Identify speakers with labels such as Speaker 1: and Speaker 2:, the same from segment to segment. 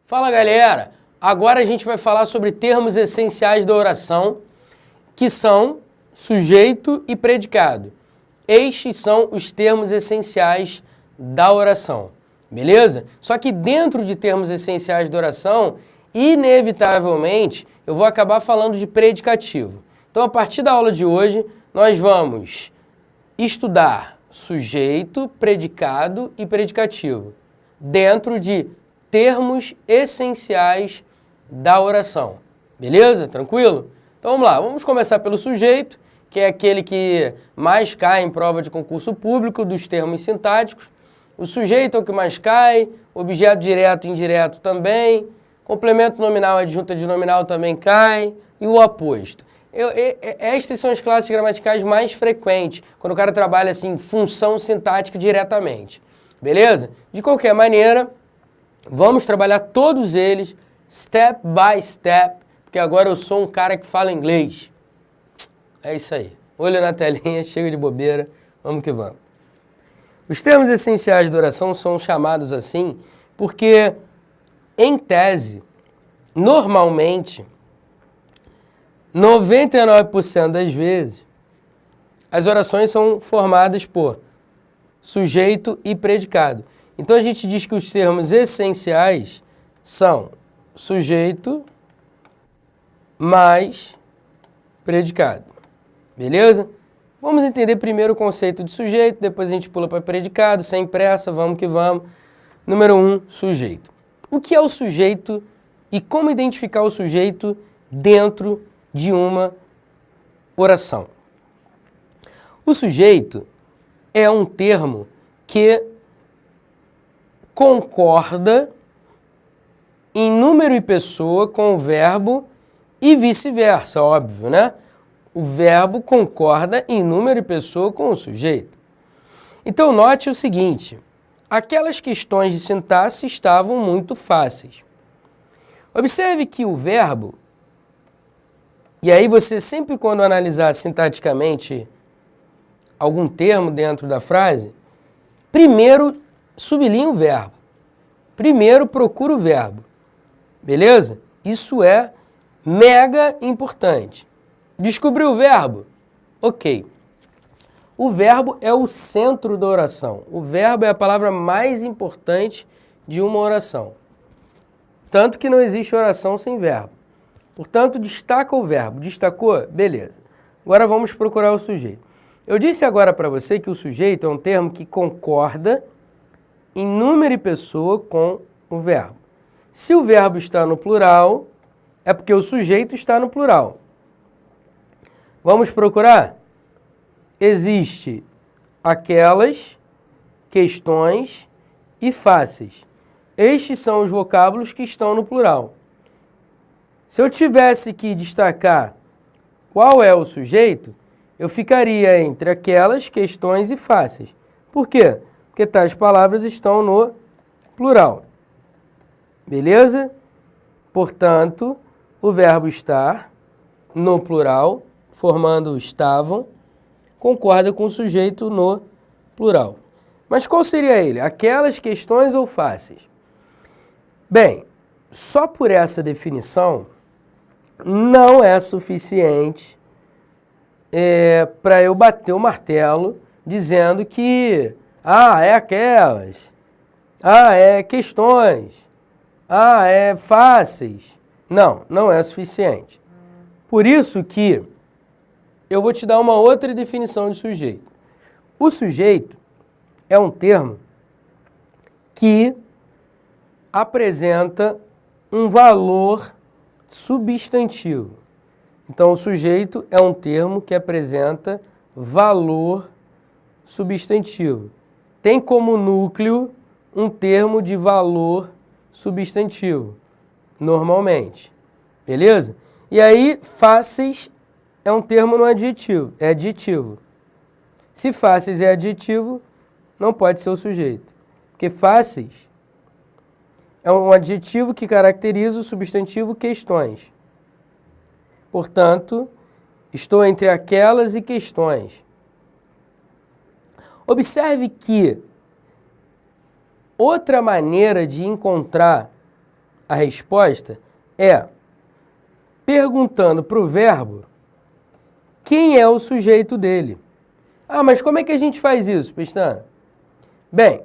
Speaker 1: Fala galera, agora a gente vai falar sobre termos essenciais da oração, que são sujeito e predicado. Estes são os termos essenciais da oração, beleza? Só que dentro de termos essenciais da oração, inevitavelmente, eu vou acabar falando de predicativo. Então, a partir da aula de hoje, nós vamos estudar sujeito, predicado e predicativo, dentro de termos essenciais da oração. Beleza? Tranquilo? Então vamos lá, vamos começar pelo sujeito, que é aquele que mais cai em prova de concurso público dos termos sintáticos. O sujeito é o que mais cai, objeto direto e indireto também, complemento nominal e adjunta de nominal também cai, e o aposto. Estas são as classes gramaticais mais frequentes, quando o cara trabalha assim, função sintática diretamente. Beleza? De qualquer maneira, vamos trabalhar todos eles, step by step, porque agora eu sou um cara que fala inglês. É isso aí. Olho na telinha, chega de bobeira, vamos que vamos. Os termos essenciais da oração são chamados assim porque, em tese, normalmente, 99% das vezes, as orações são formadas por sujeito e predicado. Então, a gente diz que os termos essenciais são sujeito mais predicado. Beleza? Vamos entender primeiro o conceito de sujeito, depois a gente pula para predicado, sem pressa, vamos que vamos. Número 1, sujeito. O que é o sujeito e como identificar o sujeito dentro de uma oração? O sujeito é um termo que concorda em número e pessoa com o verbo e vice-versa, óbvio, né? O verbo concorda em número e pessoa com o sujeito. Então, note o seguinte, aquelas questões de sintaxe estavam muito fáceis. Observe que o verbo, e aí você sempre quando analisar sintaticamente algum termo dentro da frase, primeiro sublinha o verbo. Primeiro procura o verbo. Beleza? Isso é mega importante. Descobriu o verbo? Ok. O verbo é o centro da oração. O verbo é a palavra mais importante de uma oração. Tanto que não existe oração sem verbo. Portanto, destaca o verbo. Destacou? Beleza. Agora vamos procurar o sujeito. Eu disse agora para você que o sujeito é um termo que concorda em número e pessoa com o verbo. Se o verbo está no plural, é porque o sujeito está no plural. Vamos procurar? Existe aquelas, questões e fáceis. Estes são os vocábulos que estão no plural. Se eu tivesse que destacar qual é o sujeito, eu ficaria entre aquelas, questões e fáceis. Por quê? Porque tais palavras estão no plural. Beleza? Portanto, o verbo estar no plural, formando o estavam, concorda com o sujeito no plural. Mas qual seria ele? Aquelas, questões ou fáceis? Bem, só por essa definição não é suficiente para eu bater o martelo dizendo que é aquelas, é questões, é fáceis. Não, não é suficiente. Por isso que eu vou te dar uma outra definição de sujeito. O sujeito é um termo que apresenta um valor substantivo. Então, o sujeito é um termo que apresenta valor substantivo. Tem como núcleo um termo de valor substantivo, normalmente. Beleza? E aí, fáceis é um termo no adjetivo, é adjetivo. Se fáceis é adjetivo, não pode ser o sujeito. Porque fáceis é um adjetivo que caracteriza o substantivo questões. Portanto, estou entre aquelas e questões. Observe que outra maneira de encontrar a resposta é perguntando para o verbo quem é o sujeito dele. Ah, mas como é que a gente faz isso, Pestana? Bem,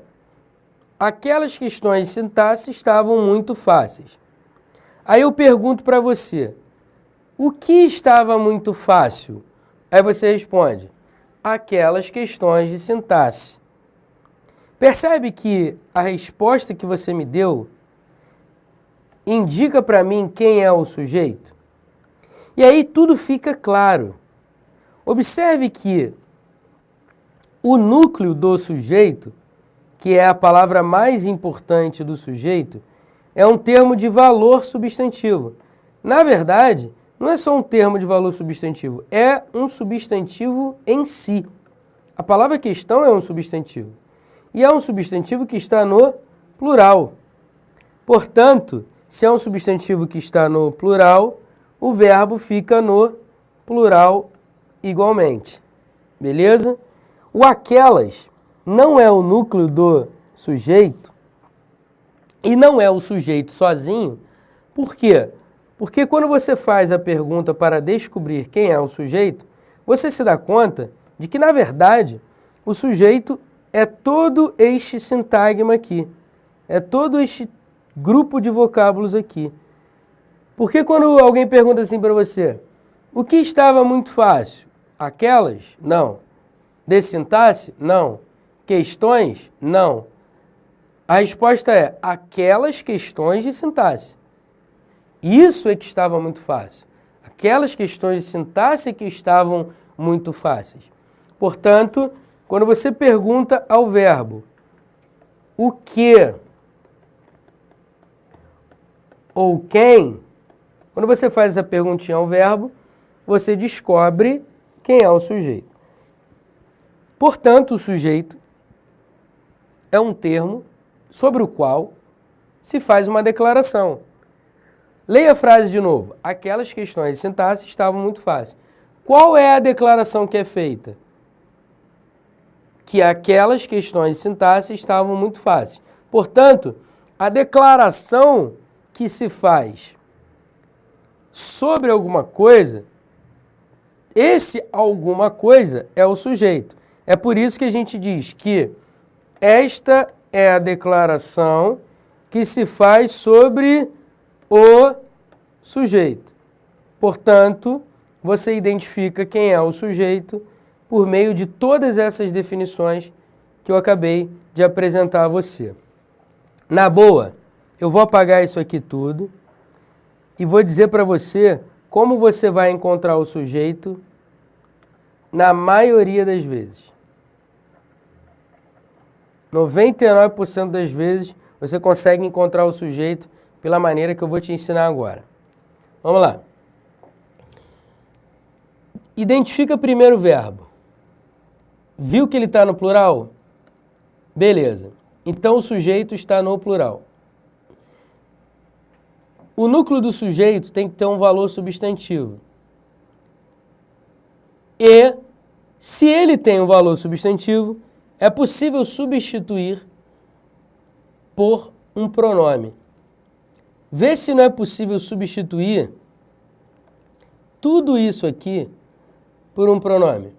Speaker 1: aquelas questões de sintaxe estavam muito fáceis. Aí eu pergunto para você, o que estava muito fácil? Aí você responde, aquelas questões de sintaxe. Percebe que a resposta que você me deu indica para mim quem é o sujeito? E aí tudo fica claro. Observe que o núcleo do sujeito, que é a palavra mais importante do sujeito, é um termo de valor substantivo. Na verdade, não é só um termo de valor substantivo, é um substantivo em si. A palavra questão é um substantivo. E é um substantivo que está no plural. Portanto, se é um substantivo que está no plural, o verbo fica no plural igualmente. Beleza? O aquelas não é o núcleo do sujeito e não é o sujeito sozinho. Por quê? Porque quando você faz a pergunta para descobrir quem é o sujeito, você se dá conta de que, na verdade, o sujeito é todo este sintagma aqui. É todo este grupo de vocábulos aqui. Porque quando alguém pergunta assim para você, o que estava muito fácil? Aquelas? Não. Dessintaxe? Não. Questões? Não. A resposta é aquelas questões de sintaxe. Isso é que estava muito fácil. Aquelas questões de sintaxe que estavam muito fáceis. Portanto, quando você pergunta ao verbo o que ou quem, quando você faz essa perguntinha ao verbo, você descobre quem é o sujeito. Portanto, o sujeito é um termo sobre o qual se faz uma declaração. Leia a frase de novo. Aquelas questões de sintaxe estavam muito fáceis. Qual é a declaração que é feita? Que aquelas questões de sintaxe estavam muito fáceis. Portanto, a declaração que se faz sobre alguma coisa, esse alguma coisa é o sujeito. É por isso que a gente diz que esta é a declaração que se faz sobre o sujeito. Portanto, você identifica quem é o sujeito por meio de todas essas definições que eu acabei de apresentar a você. Na boa, eu vou apagar isso aqui tudo e vou dizer para você como você vai encontrar o sujeito na maioria das vezes. 99% das vezes você consegue encontrar o sujeito pela maneira que eu vou te ensinar agora. Vamos lá. Identifica primeiro o verbo. Viu que ele está no plural? Beleza. Então o sujeito está no plural. O núcleo do sujeito tem que ter um valor substantivo. E, se ele tem um valor substantivo, é possível substituir por um pronome. Vê se não é possível substituir tudo isso aqui por um pronome.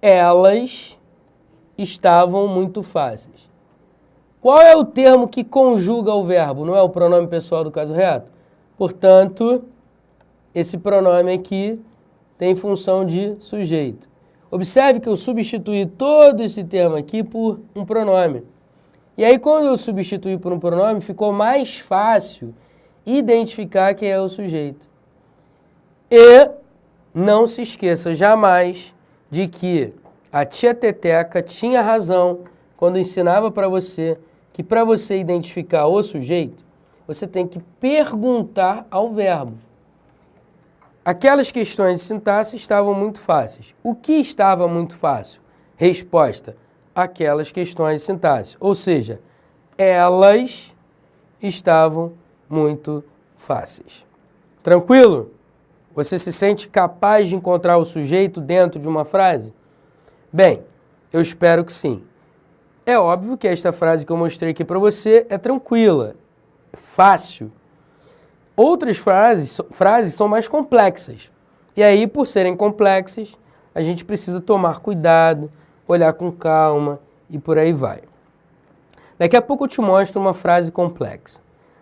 Speaker 1: Elas estavam muito fáceis. Qual é o termo que conjuga o verbo? Não é o pronome pessoal do caso reto? Portanto, esse pronome aqui tem função de sujeito. Observe que eu substituí todo esse termo aqui por um pronome. E aí, quando eu substituí por um pronome, ficou mais fácil identificar quem é o sujeito. E não se esqueça jamais de que a tia Teteca tinha razão quando ensinava para você que para você identificar o sujeito, você tem que perguntar ao verbo. Aquelas questões de sintaxe estavam muito fáceis. O que estava muito fácil? Resposta: aquelas questões de sintaxe. Ou seja, elas estavam muito fáceis. Tranquilo? Você se sente capaz de encontrar o sujeito dentro de uma frase? Bem, eu espero que sim. É óbvio que esta frase que eu mostrei aqui para você é tranquila. fácil, outras frases são mais complexas. E aí, por serem complexas, a gente precisa tomar cuidado, olhar com calma e por aí vai. Daqui a pouco eu te mostro uma frase complexa.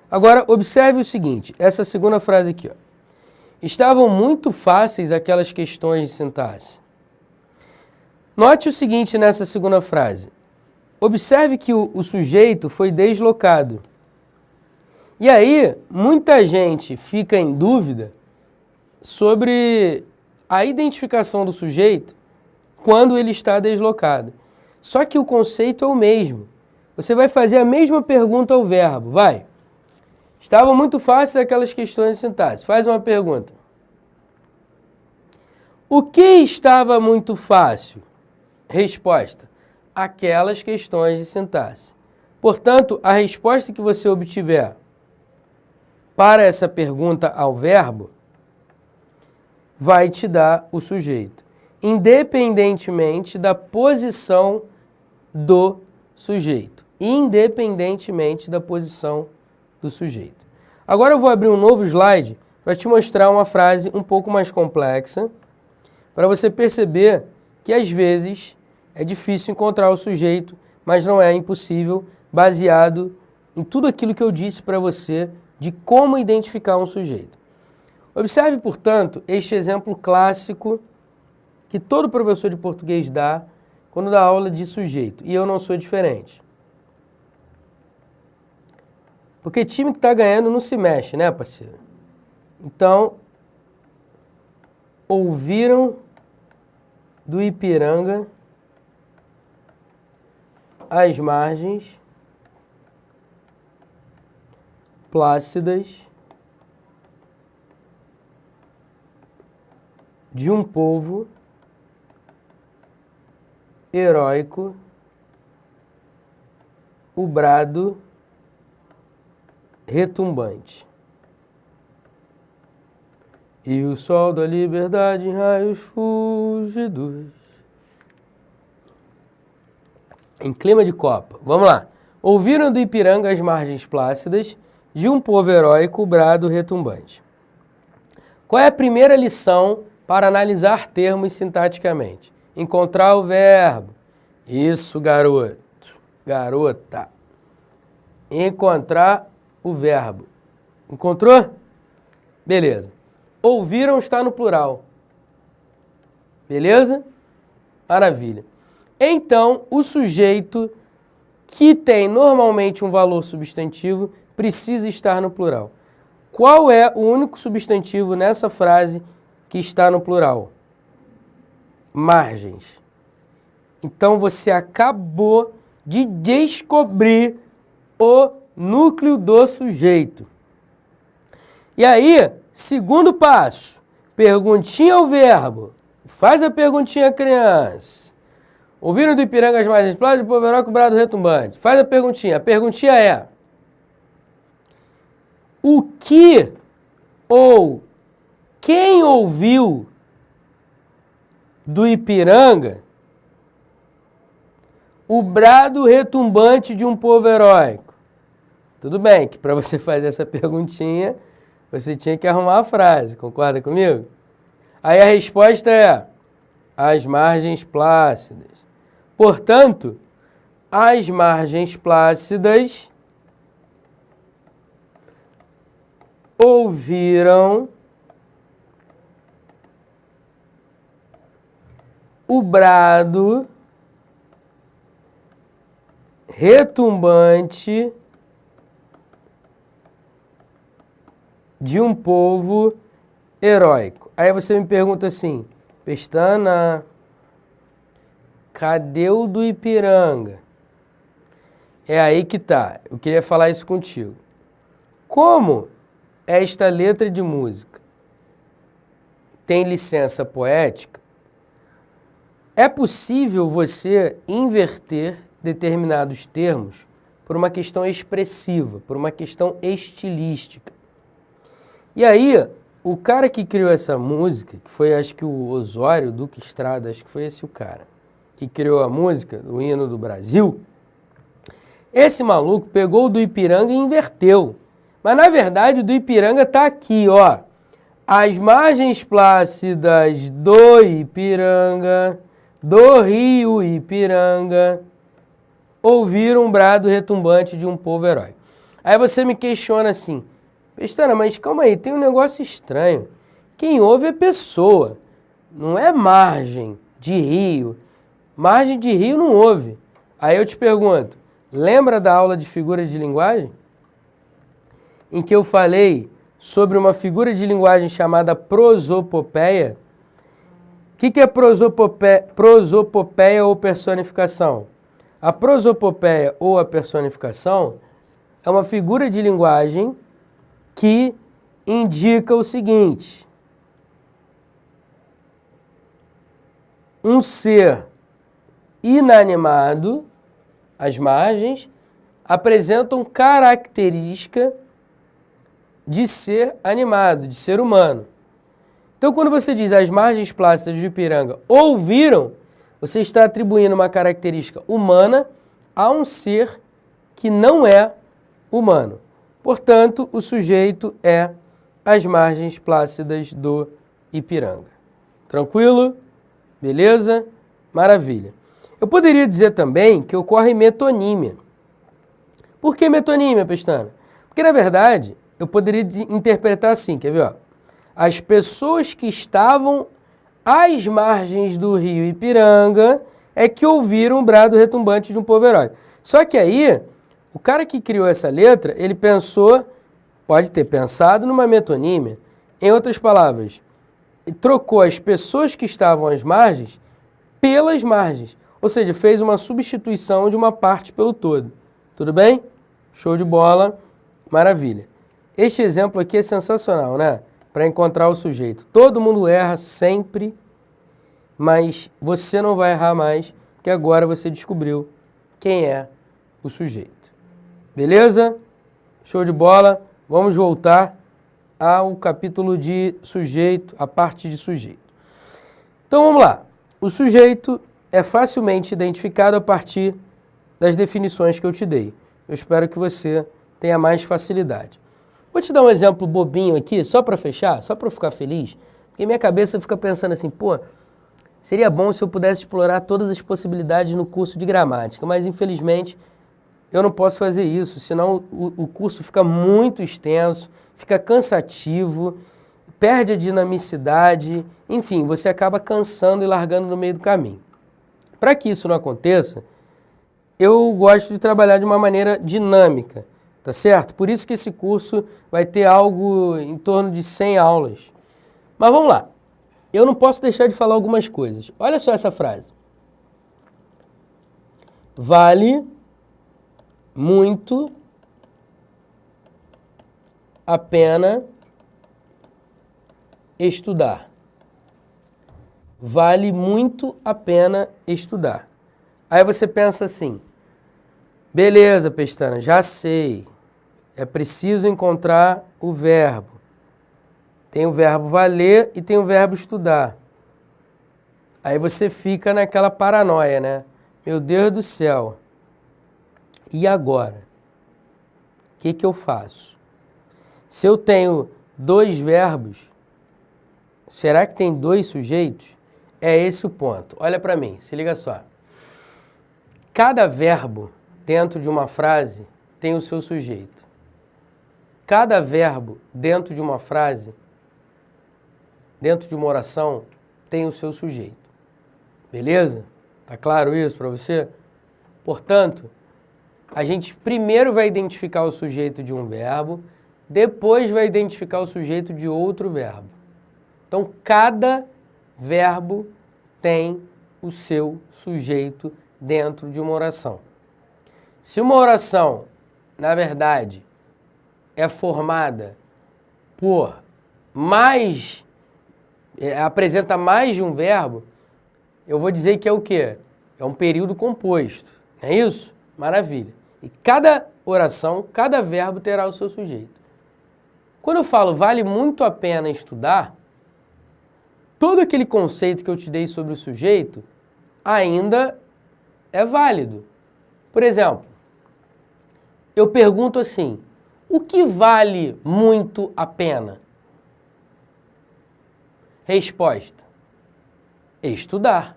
Speaker 1: Agora, observe o seguinte, essa segunda frase aqui, ó. Estavam muito fáceis aquelas questões de sintaxe. Note o seguinte nessa segunda frase. Observe que o sujeito foi deslocado. E aí, muita gente fica em dúvida sobre a identificação do sujeito quando ele está deslocado. Só que o conceito é o mesmo. Você vai fazer a mesma pergunta ao verbo, vai. Estavam muito fáceis aquelas questões de sintaxe. Faz uma pergunta. O que estava muito fácil? Resposta. Aquelas questões de sintaxe. Portanto, a resposta que você obtiver para essa pergunta ao verbo vai te dar o sujeito, independentemente da posição do sujeito. Independentemente da posição do sujeito. Agora eu vou abrir um novo slide para te mostrar uma frase um pouco mais complexa, para você perceber que às vezes é difícil encontrar o sujeito, mas não é impossível, baseado em tudo aquilo que eu disse para você de como identificar um sujeito. Observe, portanto, este exemplo clássico que todo professor de português dá quando dá aula de sujeito, e eu não sou diferente. Porque time que está ganhando não se mexe, né, parceiro? Então, ouviram do Ipiranga as margens plácidas de um povo heróico, o brado retumbante. E o sol da liberdade em raios fúlgidos. Em clima de Copa. Vamos lá. Ouviram do Ipiranga as margens plácidas de um povo heróico, o brado retumbante. Qual é a primeira lição para analisar termos sintaticamente? Encontrar o verbo. Isso, garoto. Garota. Encontrar o verbo. Encontrou? Beleza. Ouviram está no plural. Beleza? Maravilha. Então, o sujeito que tem normalmente um valor substantivo precisa estar no plural. Qual é o único substantivo nessa frase que está no plural? Margens. Então, você acabou de descobrir o núcleo do sujeito. E aí, segundo passo, perguntinha ao verbo. Faz a perguntinha, criança. Ouviram do Ipiranga as margens plácidas, do povo heróico, o brado retumbante. Faz a perguntinha. A perguntinha é: o que ou quem ouviu do Ipiranga o brado retumbante de um povo heróico? Tudo bem que para você fazer essa perguntinha, você tinha que arrumar a frase, concorda comigo? Aí a resposta é: as margens plácidas. Portanto, as margens plácidas ouviram o brado retumbante de um povo heróico. Aí você me pergunta assim: Pestana, cadê o do Ipiranga? É aí que tá. Eu queria falar isso contigo. Como esta letra de música tem licença poética, é possível você inverter determinados termos por uma questão expressiva, por uma questão estilística. E aí, o cara que criou essa música, que foi acho que o Osório Duque Estrada, acho que foi esse o cara, que criou a música, o hino do Brasil, esse maluco pegou o do Ipiranga e inverteu. Mas, na verdade, o do Ipiranga está aqui, ó. As margens plácidas do Ipiranga, do rio Ipiranga, ouviram um brado retumbante de um povo herói. Aí você me questiona assim, Pestana, mas calma aí, tem um negócio estranho. Quem ouve é pessoa, não é margem de rio. Margem de rio não ouve. Aí eu te pergunto, lembra da aula de figura de linguagem? Em que eu falei sobre uma figura de linguagem chamada prosopopeia? O que é prosopopeia ou personificação? A prosopopeia ou a personificação é uma figura de linguagem que indica o seguinte: um ser inanimado, as margens, apresentam característica de ser animado, de ser humano. Então, quando você diz as margens plácidas do Ipiranga ouviram, você está atribuindo uma característica humana a um ser que não é humano. Portanto, o sujeito é as margens plácidas do Ipiranga. Tranquilo? Beleza? Maravilha. Eu poderia dizer também que ocorre metonímia. Por que metonímia, Pestana? Porque, na verdade, eu poderia interpretar assim, quer ver? Ó? As pessoas que estavam às margens do rio Ipiranga é que ouviram o brado retumbante de um povo herói. Só que aí, o cara que criou essa letra, ele pensou, pode ter pensado numa metonímia. Em outras palavras, trocou as pessoas que estavam às margens pelas margens. Ou seja, fez uma substituição de uma parte pelo todo. Tudo bem? Show de bola. Maravilha. Este exemplo aqui é sensacional, né? Para encontrar o sujeito. Todo mundo erra sempre, mas você não vai errar mais, porque agora você descobriu quem é o sujeito. Beleza? Show de bola. Vamos voltar ao capítulo de sujeito, a parte de sujeito. Então vamos lá. O sujeito é facilmente identificado a partir das definições que eu te dei. Eu espero que você tenha mais facilidade. Vou te dar um exemplo bobinho aqui, só para fechar, só para eu ficar feliz, porque minha cabeça fica pensando assim, pô, seria bom se eu pudesse explorar todas as possibilidades no curso de gramática, mas infelizmente eu não posso fazer isso, senão o curso fica muito extenso, fica cansativo, perde a dinamicidade, enfim, você acaba cansando e largando no meio do caminho. Para que isso não aconteça, eu gosto de trabalhar de uma maneira dinâmica, tá certo? Por isso que esse curso vai ter algo em torno de 100 aulas. Mas vamos lá, eu não posso deixar de falar algumas coisas. Olha só essa frase. Vale muito a pena estudar. Vale muito a pena estudar. Aí você pensa assim, beleza, Pestana, já sei. É preciso encontrar o verbo. Tem o verbo valer e tem o verbo estudar. Aí você fica naquela paranoia, né? Meu Deus do céu. E agora? O que eu faço? Se eu tenho dois verbos, será que tem dois sujeitos? É esse o ponto. Olha para mim, se liga só. Cada verbo dentro de uma frase tem o seu sujeito. Cada verbo dentro de uma frase, dentro de uma oração, tem o seu sujeito. Beleza? Tá claro isso para você? Portanto, a gente primeiro vai identificar o sujeito de um verbo, depois vai identificar o sujeito de outro verbo. Então, cada verbo tem o seu sujeito dentro de uma oração. Se uma oração, na verdade, é formada por apresenta mais de um verbo, eu vou dizer que é o quê? É um período composto, não é isso? Maravilha. E cada oração, cada verbo terá o seu sujeito. Quando eu falo vale muito a pena estudar, todo aquele conceito que eu te dei sobre o sujeito ainda é válido. Por exemplo, eu pergunto assim, O que vale muito a pena? Resposta: estudar.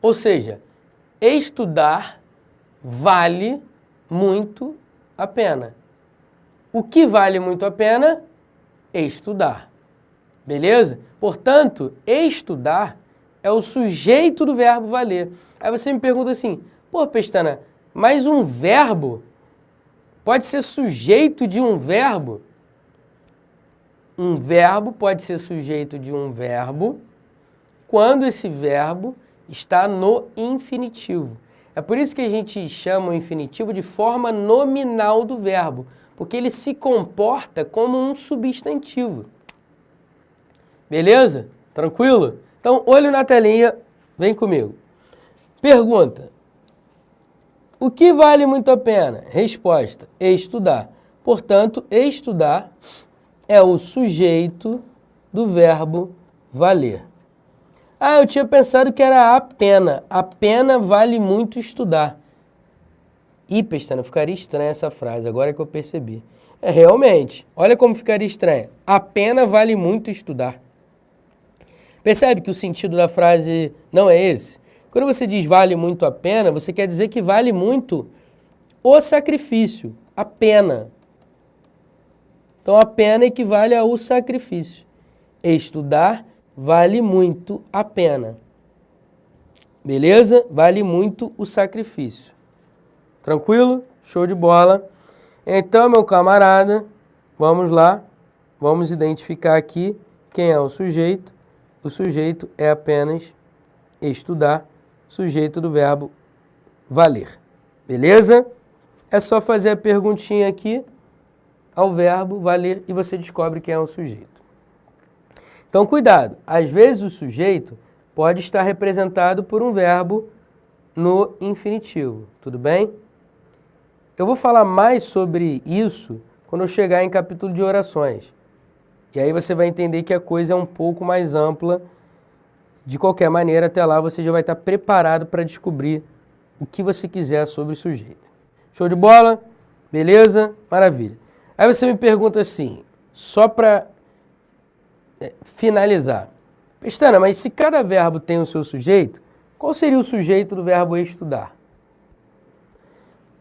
Speaker 1: Ou seja, estudar vale muito a pena. O que vale muito a pena? Estudar. Beleza? Portanto, estudar é o sujeito do verbo valer. Aí você me pergunta assim, pô, Pestana, mas um verbo pode ser sujeito de um verbo? Um verbo pode ser sujeito de um verbo quando esse verbo está no infinitivo. É por isso que a gente chama o infinitivo de forma nominal do verbo, porque ele se comporta como um substantivo. Beleza? Tranquilo? Então, olho na telinha, vem comigo. Pergunta: o que vale muito a pena? Resposta: estudar. Portanto, estudar é o sujeito do verbo valer. Ah, eu tinha pensado que era a pena. A pena vale muito estudar. Ih, Pestana, ficaria estranha essa frase, agora que eu percebi. É, realmente, olha como ficaria estranha. A pena vale muito estudar. Percebe que o sentido da frase não é esse? Quando você diz vale muito a pena, você quer dizer que vale muito o sacrifício, a pena. Então, a pena equivale ao sacrifício. Estudar vale muito a pena. Beleza? Vale muito o sacrifício. Tranquilo? Show de bola. Então, meu camarada, vamos lá. Vamos identificar aqui quem é o sujeito. O sujeito é apenas estudar, sujeito do verbo valer. Beleza? É só fazer a perguntinha aqui ao verbo valer e você descobre quem é o sujeito. Então, cuidado. Às vezes o sujeito pode estar representado por um verbo no infinitivo. Tudo bem? Eu vou falar mais sobre isso quando eu chegar em capítulo de orações. E aí você vai entender que a coisa é um pouco mais ampla. De qualquer maneira, até lá você já vai estar preparado para descobrir o que você quiser sobre o sujeito. Show de bola? Beleza? Maravilha. Aí você me pergunta assim, só para finalizar. Pestana, mas se cada verbo tem o seu sujeito, qual seria o sujeito do verbo estudar?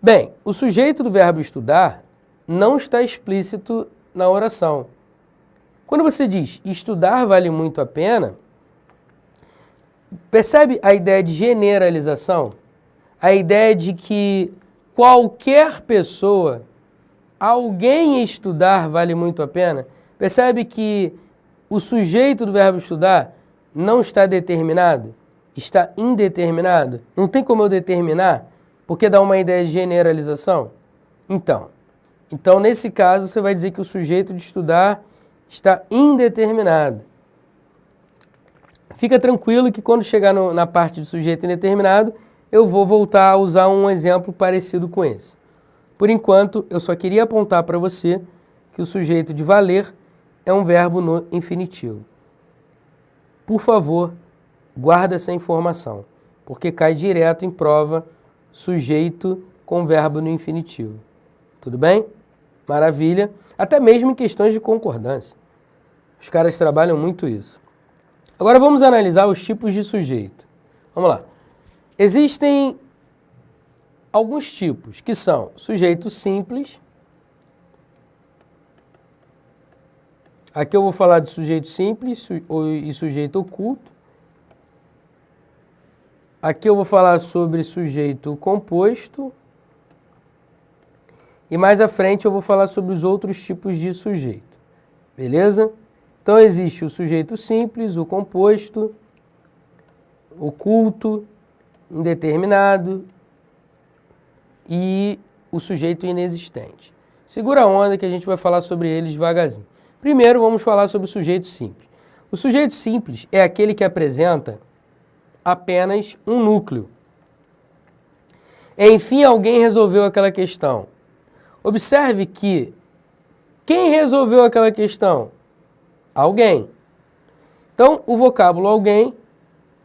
Speaker 1: Bem, o sujeito do verbo estudar não está explícito na oração. Quando você diz estudar vale muito a pena, percebe a ideia de generalização? A ideia de que qualquer pessoa, alguém estudar vale muito a pena? Percebe que o sujeito do verbo estudar não está determinado? Está indeterminado? Não tem como eu determinar? Porque dá uma ideia de generalização? Então, nesse caso, você vai dizer que o sujeito de estudar está indeterminado. Fica tranquilo que quando chegar na parte de sujeito indeterminado, eu vou voltar a usar um exemplo parecido com esse. Por enquanto, eu só queria apontar para você que o sujeito de valer é um verbo no infinitivo. Por favor, guarda essa informação, porque cai direto em prova sujeito com verbo no infinitivo. Tudo bem? Maravilha. Até mesmo em questões de concordância. Os caras trabalham muito isso. Agora vamos analisar os tipos de sujeito. Vamos lá. Existem alguns tipos, que são sujeito simples. Aqui eu vou falar de sujeito simples e sujeito oculto. Aqui eu vou falar sobre sujeito composto. E mais à frente eu vou falar sobre os outros tipos de sujeito. Beleza? Então existe o sujeito simples, o composto, oculto, indeterminado e o sujeito inexistente. Segura a onda que a gente vai falar sobre eles devagarzinho. Primeiro vamos falar sobre o sujeito simples. O sujeito simples é aquele que apresenta apenas um núcleo. Enfim, alguém resolveu aquela questão. Observe que quem resolveu aquela questão? Alguém. Então, o vocábulo alguém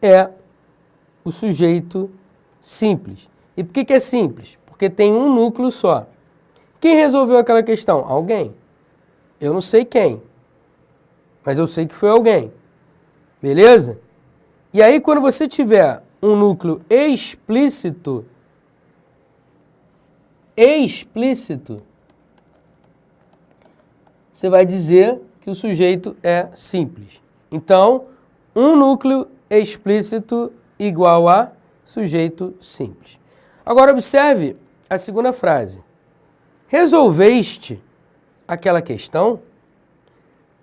Speaker 1: é o sujeito simples. E por que é simples? Porque tem um núcleo só. Quem resolveu aquela questão? Alguém. Eu não sei quem, mas eu sei que foi alguém. Beleza? E aí, quando você tiver um núcleo explícito, você vai dizer que o sujeito é simples. Então, um núcleo explícito igual a sujeito simples. Agora, observe a segunda frase. Resolveste aquela questão?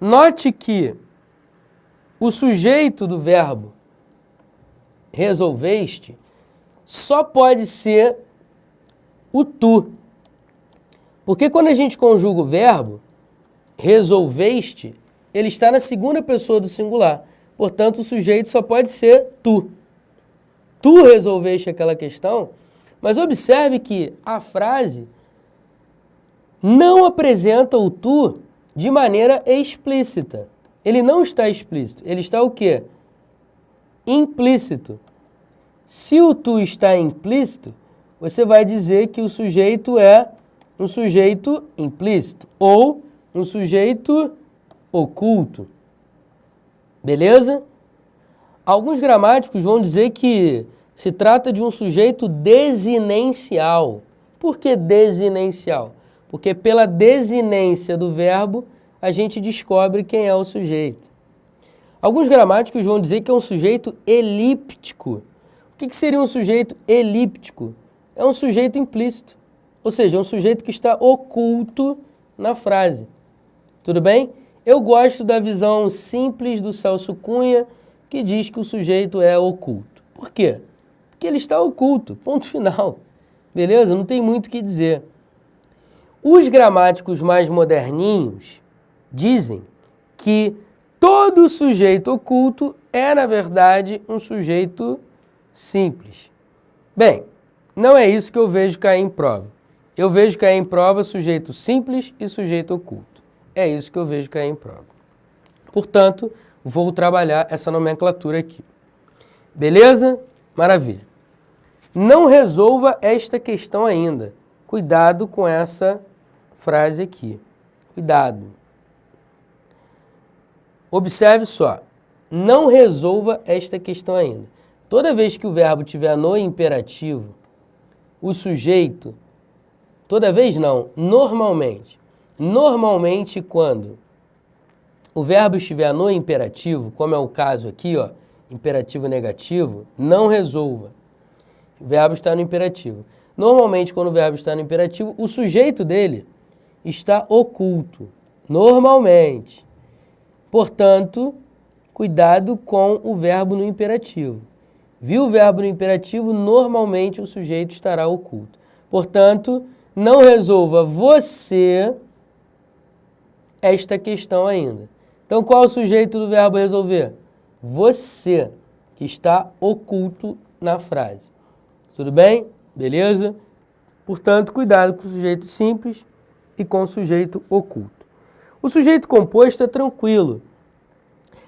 Speaker 1: Note que o sujeito do verbo resolveste só pode ser o tu. Porque quando a gente conjuga o verbo resolveste, ele está na segunda pessoa do singular. Portanto, o sujeito só pode ser tu. Tu resolveste aquela questão, mas observe que a frase não apresenta o tu de maneira explícita. Ele não está explícito. Ele está o quê? Implícito. Se o tu está implícito, você vai dizer que o sujeito é um sujeito implícito ou um sujeito oculto. Beleza? Alguns gramáticos vão dizer que se trata de um sujeito desinencial. Por que desinencial? Porque pela desinência do verbo, a gente descobre quem é o sujeito. Alguns gramáticos vão dizer que é um sujeito elíptico. O que seria um sujeito elíptico? É um sujeito implícito. Ou seja, é um sujeito que está oculto na frase. Tudo bem? Eu gosto da visão simples do Celso Cunha, que diz que o sujeito é oculto. Por quê? Porque ele está oculto, ponto final. Beleza? Não tem muito o que dizer. Os gramáticos mais moderninhos dizem que todo sujeito oculto é, na verdade, um sujeito simples. Bem, não é isso que eu vejo cair em prova. Eu vejo cair em prova sujeito simples e sujeito oculto. É isso que eu vejo cair em prova. Portanto, vou trabalhar essa nomenclatura aqui. Beleza? Maravilha. Não resolva esta questão ainda. Cuidado com essa frase aqui. Cuidado. Observe só. Não resolva esta questão ainda. Toda vez que o verbo tiver no imperativo, o sujeito... Toda vez não, normalmente. Normalmente, quando o verbo estiver no imperativo, como é o caso aqui, ó, imperativo negativo, não resolva. O verbo está no imperativo. Normalmente, quando o verbo está no imperativo, o sujeito dele está oculto. Normalmente. Portanto, cuidado com o verbo no imperativo. Viu o verbo no imperativo, normalmente o sujeito estará oculto. Portanto, não resolva você esta questão ainda. Então, qual é o sujeito do verbo resolver? Você, que está oculto na frase. Tudo bem? Beleza? Portanto, cuidado com o sujeito simples e com o sujeito oculto. O sujeito composto é tranquilo.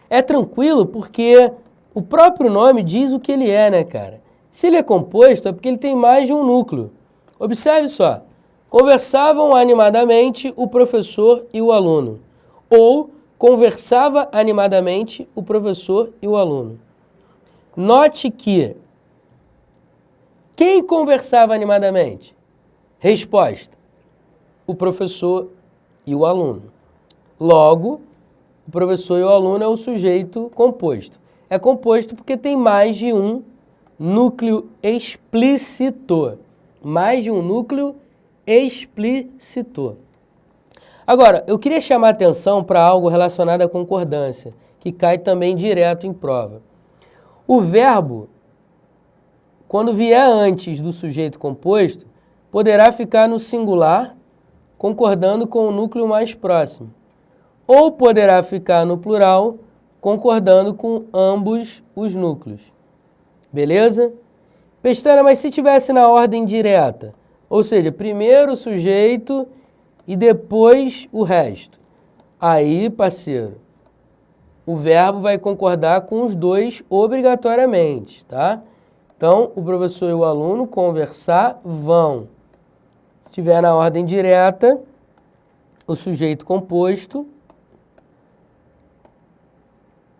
Speaker 1: É tranquilo porque o próprio nome diz o que ele é, né, cara? Se ele é composto, é porque ele tem mais de um núcleo. Observe só. Conversavam animadamente o professor e o aluno. Ou conversava animadamente o professor e o aluno. Note que quem conversava animadamente? Resposta: o professor e o aluno. Logo, o professor e o aluno é o sujeito composto. É composto porque tem mais de um núcleo explícito. Mais de um núcleo explícito. Agora, eu queria chamar a atenção para algo relacionado à concordância, que cai também direto em prova. O verbo, quando vier antes do sujeito composto, poderá ficar no singular, concordando com o núcleo mais próximo. Ou poderá ficar no plural, concordando com ambos os núcleos. Beleza? Pestana, mas se tivesse na ordem direta, ou seja, primeiro o sujeito e depois o resto. Aí, parceiro, o verbo vai concordar com os dois obrigatoriamente, tá? Então, o professor e o aluno conversar vão. estiver na ordem direta, o sujeito composto,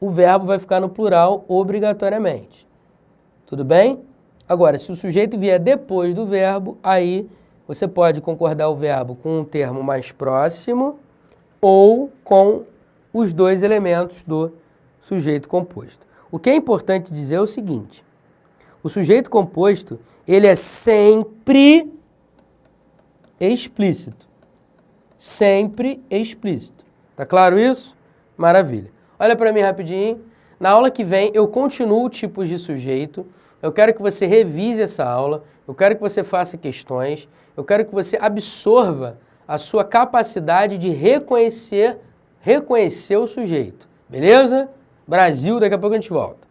Speaker 1: o verbo vai ficar no plural obrigatoriamente. Tudo bem? Agora, se o sujeito vier depois do verbo, aí você pode concordar o verbo com um termo mais próximo ou com os dois elementos do sujeito composto. O que é importante dizer é o seguinte: o sujeito composto, ele é sempre explícito. Sempre explícito. Tá claro isso? Maravilha. Olha para mim rapidinho. Na aula que vem eu continuo tipos de sujeito. Eu quero que você revise essa aula. Eu quero que você faça questões. Eu quero que você absorva a sua capacidade de reconhecer o sujeito. Beleza? Brasil, daqui a pouco a gente volta.